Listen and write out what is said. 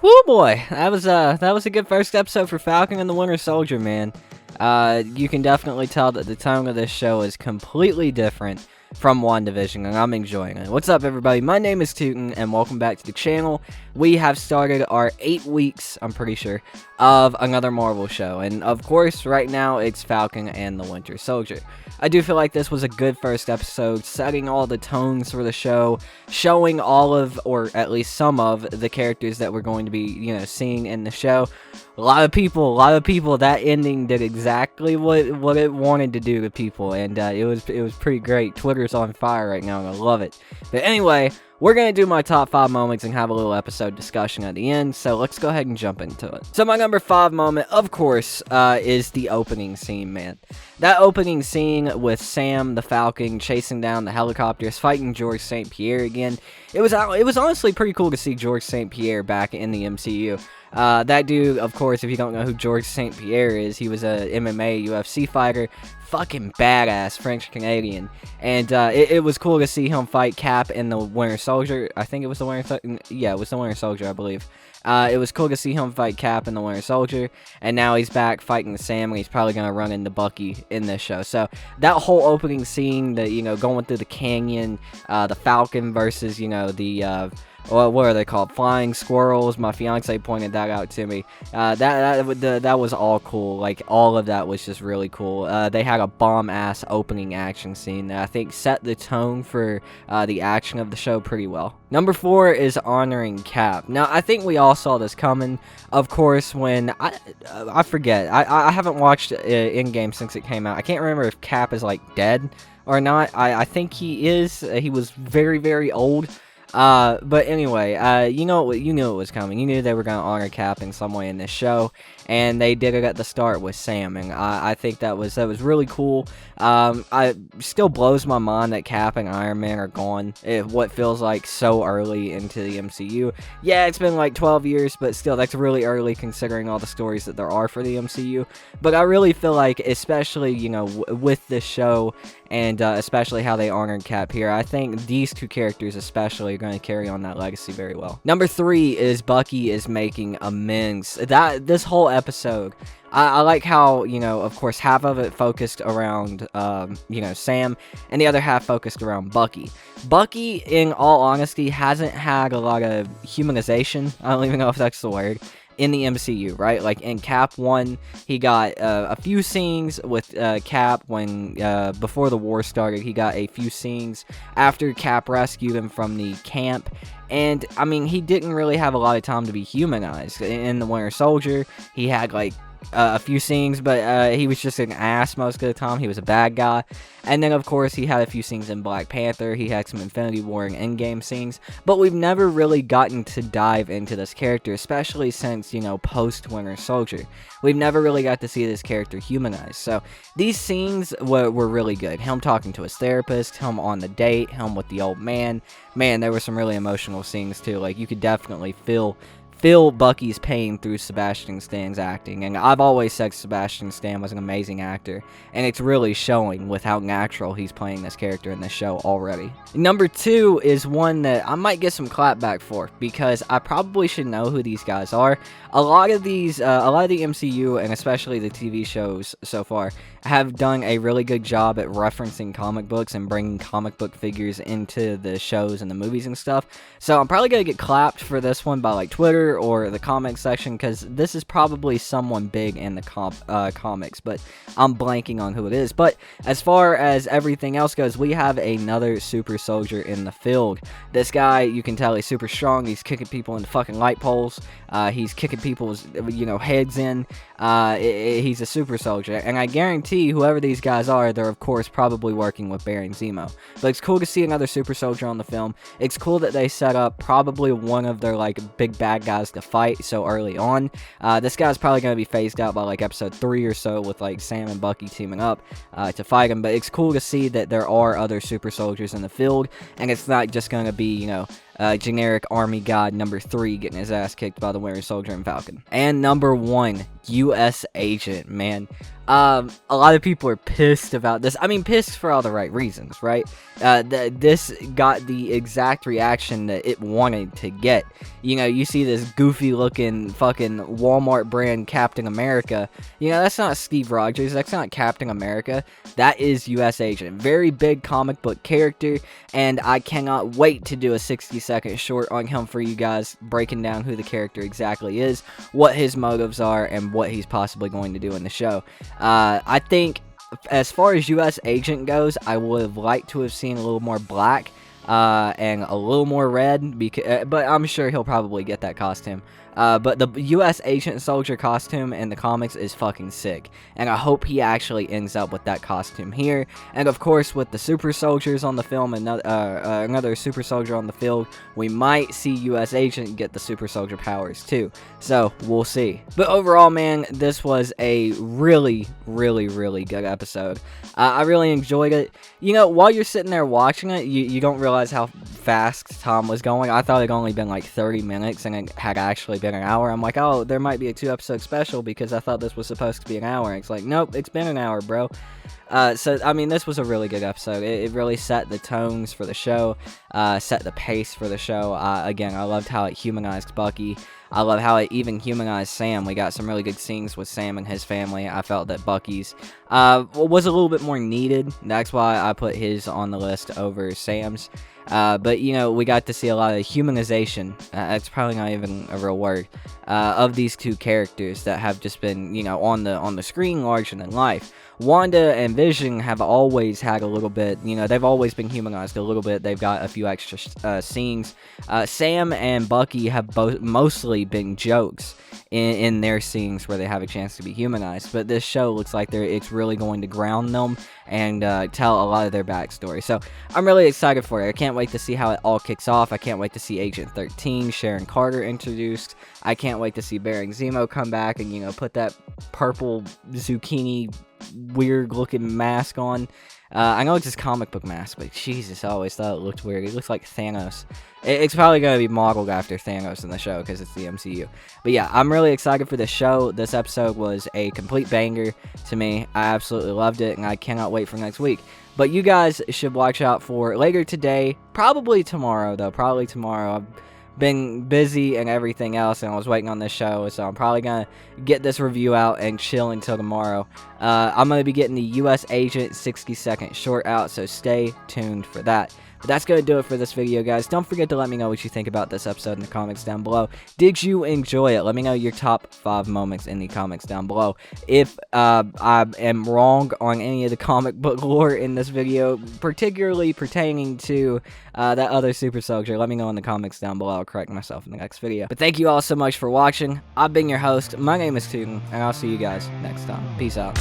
Woo boy, that was a good first episode for Falcon and the Winter Soldier, man. You can definitely tell that the tone of this show is completely different from WandaVision, and I'm enjoying it. What's up, everybody? My name is Tootin, and welcome back to the channel. We have started our 8 weeks, I'm pretty sure, of another Marvel show, and of course, right now, it's Falcon and the Winter Soldier. I do feel like this was a good first episode, setting all the tones for the show, showing all of, or at least some of, the characters that we're going to be, seeing in the show. A lot of people, that ending did exactly what it wanted to do to people, and it was pretty great. Twitter's on fire right now, and I love it. But anyway, we're going to do my top 5 moments and have a little episode discussion at the end, so let's go ahead and jump into it. So my number 5 moment, of course, is the opening scene, man. That opening scene with Sam the Falcon chasing down the helicopters, fighting George St. Pierre again. It was honestly pretty cool to see George St. Pierre back in the MCU. That dude, of course, if you don't know who George St. Pierre is, he was a MMA, UFC fighter, fucking badass French-Canadian, and it was cool to see him fight Cap in the Winter Soldier. I think it was the Winter Soldier. Yeah, it was the Winter Soldier, I believe. It was cool to see him fight Cap in the Winter Soldier, and now he's back fighting Sam, and he's probably going to run into Bucky in this show. So that whole opening scene, going through the canyon, the Falcon versus, what are they called? Flying squirrels. My fiance pointed that out to me. That was all cool. Like, all of that was just really cool. They had a bomb-ass opening action scene that I think set the tone for the action of the show pretty well. Number 4 is honoring Cap. Now, I think we all saw this coming. Of course, when I forget. I haven't watched Endgame since it came out. I can't remember if Cap is, like, dead or not. I think he is. He was very, very old. But anyway, you knew it was coming. You knew they were going to honor Cap in some way in this show, and they did it at the start with Sam, and I think that was really cool. It still blows my mind that Cap and Iron Man are gone, what feels like so early into the MCU. Yeah, it's been like 12 years, but still, that's really early considering all the stories that there are for the MCU. But I really feel like, especially, with this show, and especially how they honored Cap here, I think these two characters especially are going to carry on that legacy very well. Number 3 is Bucky is making amends. This whole episode, I like how, of course, half of it focused around, Sam, and the other half focused around Bucky. Bucky, in all honesty, hasn't had a lot of humanization. I don't even know if that's the word. In the MCU, right? Like in Cap 1, he got a few scenes with Cap when before the war started. He got a few scenes after Cap rescued him from the camp. And, I mean, he didn't really have a lot of time to be humanized. In the Winter Soldier, he had, like, a few scenes, but he was just an ass most of the time. He was a bad guy. And then, of course, he had a few scenes in Black Panther. He had some Infinity War and Endgame scenes. But we've never really gotten to dive into this character, especially since, post-Winter Soldier. We've never really got to see this character humanized. So these scenes were really good. Him talking to his therapist, him on the date, him with the old man. Man, there were some really emotional scenes, too. Like, you could definitely feel Bucky's pain through Sebastian Stan's acting, and I've always said Sebastian Stan was an amazing actor, and it's really showing with how natural he's playing this character in this show already. Number 2 is one that I might get some clapback for, because I probably should know who these guys are. A lot of the MCU, and especially the TV shows so far, have done a really good job at referencing comic books and bringing comic book figures into the shows and the movies and stuff. So I'm probably going to get clapped for this one by like Twitter or the comment section, because this is probably someone big in the comics, but I'm blanking on who it is. But as far as everything else goes, we have another super soldier in the field. This guy, you can tell he's super strong. He's kicking people into fucking light poles. He's kicking people's, heads in. He's a super soldier, and I guarantee whoever these guys are, they're of course probably working with Baron Zemo. But it's cool to see another super soldier on the film. It's cool that they set up probably one of their like big bad guys to fight so early on. This guy's probably going to be phased out by like episode 3 or so, with like Sam and Bucky teaming up to fight him. But it's cool to see that there are other super soldiers in the field, and it's not just going to be generic army god number 3 getting his ass kicked by the Winter Soldier and Falcon. And number 1, U.S. Agent, man. A lot of people are pissed about this. I mean, pissed for all the right reasons, right? This got the exact reaction that it wanted to get. You know, you see this goofy-looking fucking Walmart brand Captain America. You know, that's not Steve Rogers. That's not Captain America. That is U.S. Agent. Very big comic book character, and I cannot wait to do a 60-second short on him for you guys, breaking down who the character exactly is, what his motives are, and what he's possibly going to do in the show. I think, as far as U.S. Agent goes, I would have liked to have seen a little more black and a little more red, but I'm sure he'll probably get that costume. But the U.S. Agent Soldier costume in the comics is fucking sick, and I hope he actually ends up with that costume here. And of course, with the Super Soldiers on the film and another Super Soldier on the field, we might see U.S. Agent get the Super Soldier powers too. So we'll see. But overall, man, this was a really, really, really good episode. I really enjoyed it. You know, while you're sitting there watching it, you don't realize how fast Tom was going. I thought it'd only been like 30 minutes, and it had actually been an hour. I'm like, oh, there might be a 2-episode special because I thought this was supposed to be an hour. And it's like, nope, it's been an hour, bro. So, I mean, this was a really good episode. It really set the tones for the show, set the pace for the show. Again, I loved how it humanized Bucky. I love how it even humanized Sam. We got some really good scenes with Sam and his family. I felt that Bucky's was a little bit more needed. That's why I put his on the list over Sam's. But, you know, we got to see a lot of humanization, that's probably not even a real word, of these two characters that have just been, you know, on the screen larger than life. Wanda and Vision have always had a little bit, you know, they've always been humanized a little bit. They've got a few extra scenes. Sam and Bucky have both mostly been jokes in their scenes where they have a chance to be humanized. But this show looks like it's really going to ground them and tell a lot of their backstory. So I'm really excited for it. I can't wait to see how it all kicks off. I can't wait to see Agent 13, Sharon Carter introduced. I can't wait to see Baron Zemo come back and, you know, put that purple zucchini weird looking mask on. I know it's his comic book mask, but Jesus, I always thought it looked weird. He looks like Thanos. It's probably going to be modeled after Thanos in the show because it's the MCU. But yeah, I'm really excited for this show. This episode was a complete banger to me. I absolutely loved it, and I cannot wait for next week. But you guys should watch out for later today, probably tomorrow, though. Probably tomorrow. I've been busy and everything else, and I was waiting on this show, so I'm probably going to get this review out and chill until tomorrow. I'm going to be getting the U.S. Agent 60-second short out, so stay tuned for that. But that's going to do it for this video, guys. Don't forget to let me know what you think about this episode in the comments down below. Did you enjoy it? Let me know your top 5 moments in the comments down below. If I am wrong on any of the comic book lore in this video, particularly pertaining to that other Super Soldier, let me know in the comments down below. I'll correct myself in the next video. But thank you all so much for watching. I've been your host. My name is Tootin, and I'll see you guys next time. Peace out.